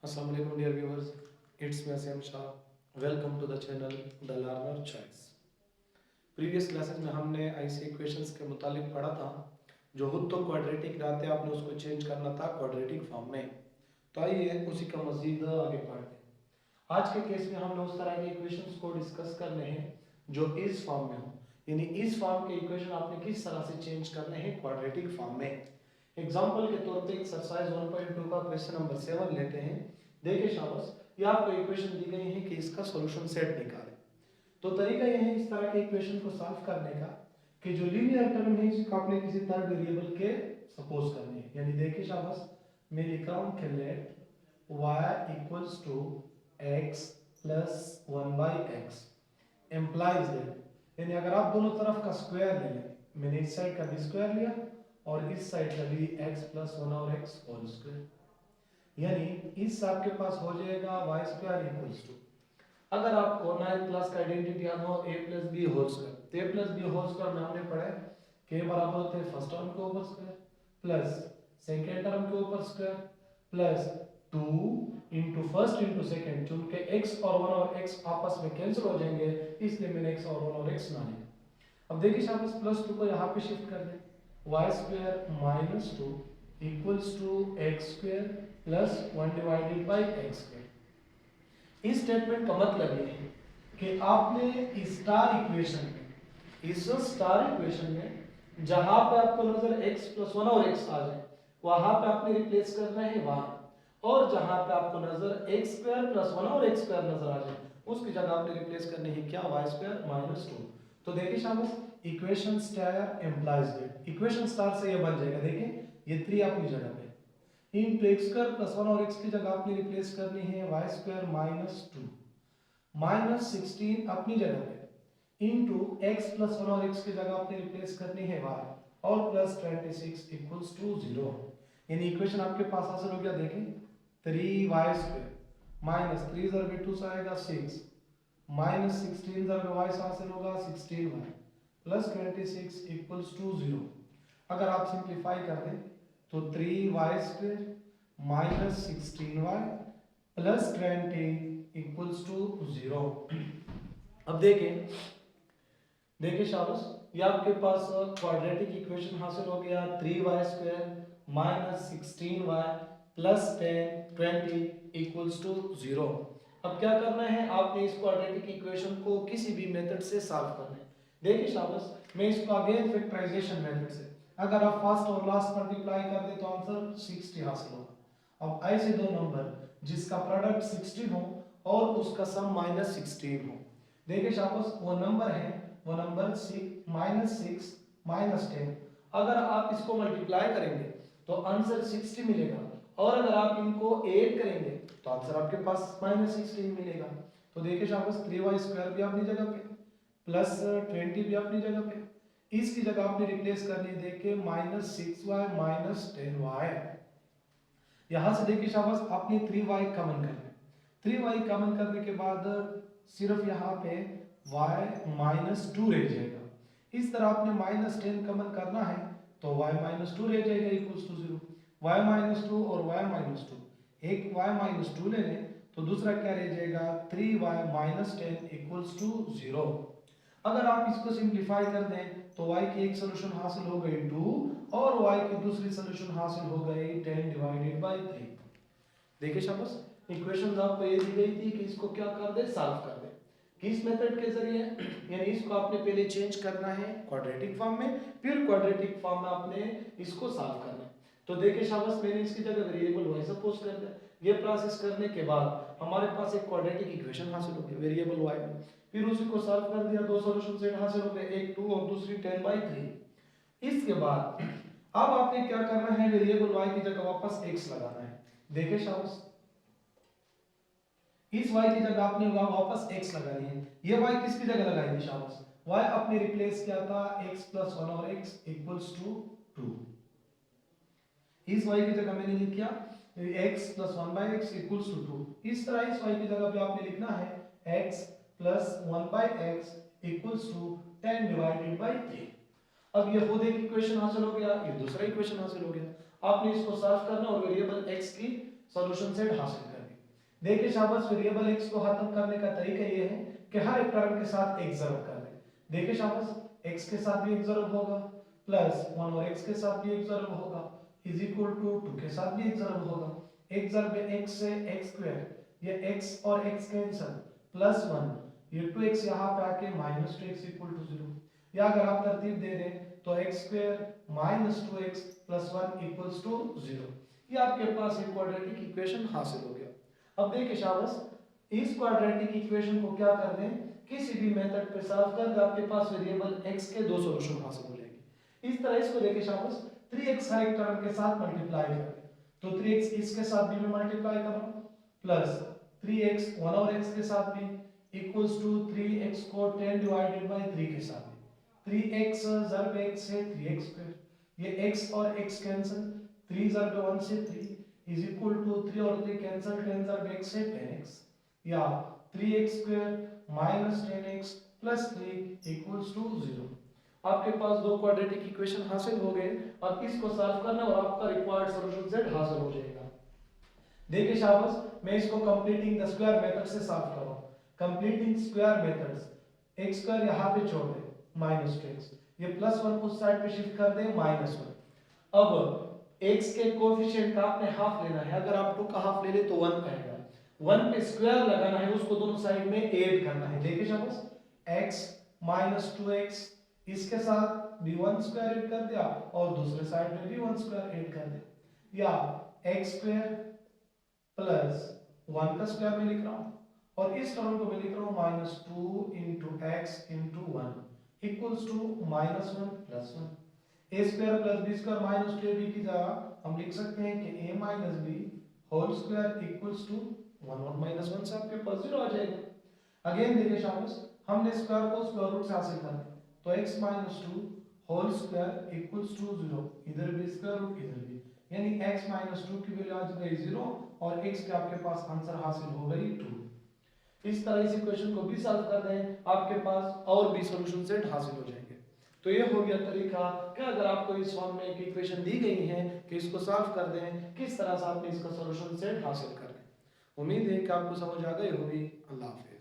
Assalamu alaikum dear viewers, it's me Asim Shah. Welcome to the channel The Learner Choice. Previous classes में हमने ऐसे equations के मुतालिक पढ़ा था जो खुद तो क्वाड्रेटिक रहते हैं, आपने उसको चेंज करना था क्वाड्रेटिक फॉर्म में। तो आइए उसी का मजीद आगे पढ़ते हैं। आज के केस में हमने उस तरह के इक्वेशंस को डिस्कस करने हैं जो इस फॉर्म में हो, यानी इस फॉर्म के इक्वेशन आपने किस तरह से चेंज करने हैं क्वाड्रेटिक फॉर्म में। एग्जाम्पल के तौर पे एक्सरसाइज 1.2 का क्वेश्चन नंबर 7 लेते हैं। देखिए शाबाश, ये आपको इक्वेशन दी गई है कि इसका सॉल्यूशन सेट निकालें। तो तरीका यह है इस तरह के इक्वेशन को सॉल्व करने का कि जो लीनियर टर्म है इसको आपने किसी थर्ड वेरिएबल के सपोज करनी है। यानी देखिए शाबाश, मैं लिख रहा हूं कि let y equals to x प्लस 1/x एम्प्लाइज दैट, यानी अगर आप दोनों तरफ का स्क्वायर ले लें, मैंने इस साइड का भी स्क्वायर लिया और इस साइड का भी x प्लस 1 और x होल स्क्वायर, यानी इस आपके पास हो जाएगा y स्क्वायर इक्वल्स टू, अगर आपको 9th क्लास का आइडेंटिटी याद हो a plus B whole square, तो a plus B whole square में हमने पढ़ा है k बराबर होते हैं फर्स्ट टर्म के ऊपर स्क्वायर प्लस सेकंड टर्म के ऊपर square plus 2 into first into second, चूंकि x और 1 और x आपस में कैंसिल हो जाएंगे इसलिए मैंने x और 1 और x ना लिया। अब देखिए शाबाश, प्लस 2 को यहाँ पे शिफ्ट कर दें, y square minus 2 equals to x square plus 1 divided by x square. इस स्टेटमेंट का मतलब ये है कि आपने स्टार इक्वेशन में, इस स्टार इक्वेशन में जहां पे आपको नजर x प्लस 1 और x आ जाए वहां पे आपने रिप्लेस करना है y, और जहां पे आपको नजर x स्क्वायर प्लस 1 और x स्क्वायर नजर आ जाए उसकी जगह आपने रिप्लेस करनी है क्या, y स्क्वायर माइनस 2। तो देखिए शाबाश, equation star implies that, equation star से ये बन जाएगा, देखिए ये 3 अपनी जगह पे इंटू एक्स स्क्वायर प्लस 1 और x की जगह आपने रिप्लेस करनी है y स्क्वायर माइनस 2 माइनस 16 अपनी जगह पे इंटू x प्लस 1 और x की जगह आपने रिप्लेस करनी है y और प्लस 26 इक्वल्स टू 0। यानी इक्वेशन आपके पास हासिल हो गया, देखें 3y स्क्वायर माइनस 3 जर में 2 से आएगा 6 माइनस 16 जर में y से हासिल होगा 16y प्लस 26 इक्वल्स टू 0। अगर आप सिंप्लीफाई कर दें तो 3y square minus 16y plus 20 equals to 0। अब देखिए शाबाश, ये आपके पास क्वाड्रेटिक इक्वेशन हासिल हो गया, 3y square minus 16y plus 20 equals to 0। अब क्या करना है, आपने इस क्वाड्रेटिक इक्वेशन को किसी भी मेथड से सॉल्व करना है। देखिए शाबाश, मैं इसको अगेन फैक्टराइजेशन मेथड से, अगर आप फर्स्ट और लास्ट मल्टीप्लाई कर दे तो आंसर 60 हासिल होगा। अब ऐसे दो नंबर जिसका प्रोडक्ट 16 हो और उसका सम माइनस 16 हो, देखिए शाबाश वो नंबर है, वो नंबर माइनस 6 माइनस 10, अगर आप इसको मल्टीप्लाई करेंगे तो आंसर 60 मिलेगा, और अगर आप इनको ऐड करेंगे तो आंसर आपके पास माइनस 16 मिलेगा। तो देखिए शाबाश, 3y स्क्वायर भी अपनी जगह पे प्लस 20 भी अपनी जगह पे, इसकी जगह आपने रिप्लेस करनी है, देखिए माइनस 6y माइनस 10y। यहां से देखिए शाबाश, आपने 3y कॉमन करना है, 3y कॉमन करने के बाद सिर्फ यहाँ पे y माइनस 2 रह जाएगा। इस तरह आपने माइनस 10 कॉमन करना है तो y माइनस 2 रह जाएगा इक्वल्स टू 0। y माइनस 2 और y माइनस 2, एक y माइनस 2 ले लें तो दूसरा क्या रह जाएगा, 3y माइनस 10 इक्वल्स टू 0। अगर आप इसको सिंप्लीफाई कर दें तो y की एक सॉल्यूशन हासिल हो गई 2 और y की दूसरी सॉल्यूशन हासिल हो गई 10 डिवाइडेड बाय 3। देखिए शाबाश, इक्वेशंस आपको ये दी गई थी कि इसको क्या कर दे, सॉल्व कर दे, किस मेथड के जरिए, यानी इसको आपने पहले चेंज करना है क्वाड्रेटिक फॉर्म में, फिर क्वाड्रेटिक फॉर्म में आपने इसको सॉल्व करना है। तो देखिए शाबाश, मैंने इसकी जगह वेरिएबल y सपोज कर दिया, ये प्रोसेस करने के बाद हमारे पास एक क्वाड्रेटिक इक्वेशन हासिल हो गई वेरिएबल y में, फिर उसी को सॉल्व कर दिया, दो सॉल्यूशन सेट हासिल हो गए, एक 2 और दूसरी 10/3। इसके बाद अब आपने क्या करना है, वेरिएबल y की जगह वापस x लगाना है। देखिए शाबाश, इस y की जगह आपने वापस x लगानी है, ये y किसकी जगह लगाएंगे शाबाश, y आपने रिप्लेस किया था x प्लस 1 और x इक्वल्स टू 2। इस y की जगह मैंने लिख किया x plus 1 by x equals to 2। इस तरह इस y की जगह पे आपने लिखना है x plus 1 by x equals to 10 divided by 3। अब ये खुद एक इक्वेशन हासिल हो गया, ये दूसरा इक्वेशन हासिल हो गया, आपने इसको सॉल्व करना और वेरिएबल x की सॉल्यूशन सेट हासिल करनी। देखिए शाबाश, वेरिएबल x को खत्म करने का तरीका ये है कि हर एक टर्म के साथ एक ज़रूर कर दें। देखिए शाबाश, x के साथ भी एक ज़रूर होगा, प्लस 1 और x के साथ भी एक ज़रूर होगा, इज इक्वल टू 2 के साथ भी एक ज़रूर होगा। एक ज़रूर में x से x स्क्वायर, ये x और x कैंसिल, प्लस 1, ये 2x यहाँ पे आके माइनस 2x इक्वल टू 0। या अगर आप तरतीब दे दें तो x square minus 2x plus 1 equals to 0। ये आपके पास एक क्वाड्रेटिक इक्वेशन हासिल हो गया। अब देखिए शाबाश, इस क्वाड्रेटिक इक्वेशन को क्या कर दें, किसी भी मेथड पे सॉल्व कर दे, आपके पास वेरिएबल x के दो सॉल्यूशन हासिल हो जाएंगे। इस तरह इसको देखिए शाबाश, 3x हर एक टर्म के साथ मल्टीप्लाई कर दें, तो 3x इसके साथ भी मैं मल्टीप्लाई कर रहा हूं, प्लस 3x 1 और x के साथ भी इक्वल्स टू 3x को 10 डिवाइडेड बाय 3 के साथ भी 3x ज़रब x है 3x स्क्वायर, ये x और x कैंसिल, 3 ज़रब 1 से 3 इज इक्वल टू 3 और 3 कैंसिल, 10 ज़रब x है 10x, या 3x square minus 10x plus 3 equals to 0। आपके पास दो क्वाड्रेटिक इक्वेशन हासिल हो गए। अब इसको सॉल्व करना और आपका रिक्वायर्ड सॉल्यूशन z हासिल हो जाएगा। देखिए शाबाश, मैं इसको कंप्लीटिंग द स्क्वायर मेथड से सॉल्व कर रहा हूं। Completing square methods, x square यहां पे छोड़ दे माइनस 2x, ये प्लस 1 उस साइड पे शिफ्ट कर दे माइनस 1। अब x के कोएफिशिएंट का आपने हाफ लेना है, अगर आप 2 का हाफ ले ले तो 1 आएगा, 1 पे स्क्वायर लगाना है, उसको दोनों साइड में ऐड करना है। देखिए शाबाश, x माइनस 2x इसके साथ भी 1 स्क्वायर ऐड कर दिया और दूसरे साइड में भी 1 स्क्वायर ऐड कर दिया, या x स्क्वायर प्लस 1 का स्क्वायर में लिख रहा हूं और इस टर्म को मैं लिख रहा हूं minus 2 into x into 1 equals to minus 1 plus 1। A square plus B square minus 2ab की जगह हम लिख सकते हैं कि a minus B whole square equals to 1 और माइनस 1 से आपके पास 0 आ जाएगा। अगेन देखिए शाबाश, हमने स्क्वायर को स्क्वायर रूट से हासिल करना है, तो x minus 2 whole square equals to 0, इधर भी स्क्वायर रूट इधर भी, यानी x माइनस 2 की वैल्यू आ गई 0 और x के आपके पास आंसर हासिल हो गई 2। इस तरह इस इक्वेशन को भी सॉल्व कर दें, आपके पास और भी सॉल्यूशन सेट हासिल हो जाएंगे। तो ये हो गया तरीका कि अगर आपको इस फॉर्म में एक इक्वेशन दी गई है कि इसको सॉल्व कर दें, किस तरह से आपने इसका सॉल्यूशन सेट हासिल करना है। उम्मीद है कि आपको समझ आ गई होगी। अल्लाह हाफिज़।